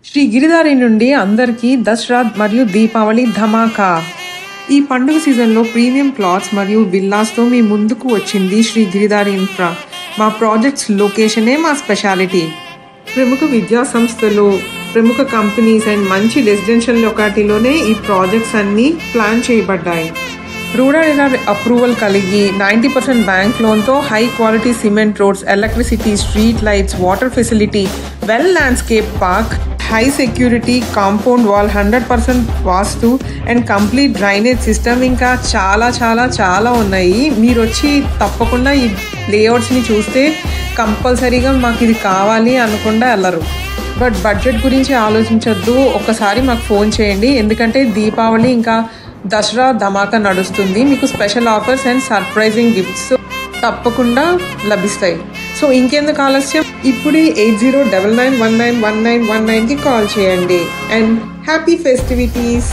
శ్రీ గిరిధారి నుండి అందరికీ దసరా మరియు దీపావళి ధమాకా. ఈ పండుగ సీజన్లో ప్రీమియం ప్లాట్స్ మరియు విల్లాస్తో మీ ముందుకు వచ్చింది శ్రీ గిరిధారి ఇన్ఫ్రా. మా ప్రాజెక్ట్స్ లొకేషనే మా స్పెషాలిటీ. ప్రముఖ విద్యా సంస్థలు, ప్రముఖ కంపెనీస్ అండ్ మంచి రెసిడెన్షియల్ లొకాలిటీలోనే ఈ ప్రాజెక్ట్స్ అన్నీ ప్లాన్ చేయబడ్డాయి. రూరల్ ఏరియా అప్రూవల్ కలిగి 90% బ్యాంక్ లోన్తో high quality cement roads, electricity, street lights, water facility, well landscape park, high security compound wall, 100% vastu and complete drainage system, ఇంకా చాలా చాలా చాలా ఉన్నాయి. మీరు వచ్చి తప్పకుండా ఈ లేఅవుట్స్ని చూస్తే కంపల్సరీగా మాకు ఇది కావాలి అనకుండా వెళ్ళరు. బట్ బడ్జెట్ గురించి ఆలోచించొద్దు, ఒక్కసారి మాకు ఫోన్ చేయండి. ఎందుకంటే దీపావళి ఇంకా దసరా ధమాకా నడుస్తుంది. మీకు special offers and surprising gifts తప్పకుండా లభిస్తాయి. సో ఇంకెందుకు ఆలస్యం, ఇప్పుడే 8099191919కి కాల్ చేయండి. And happy festivities.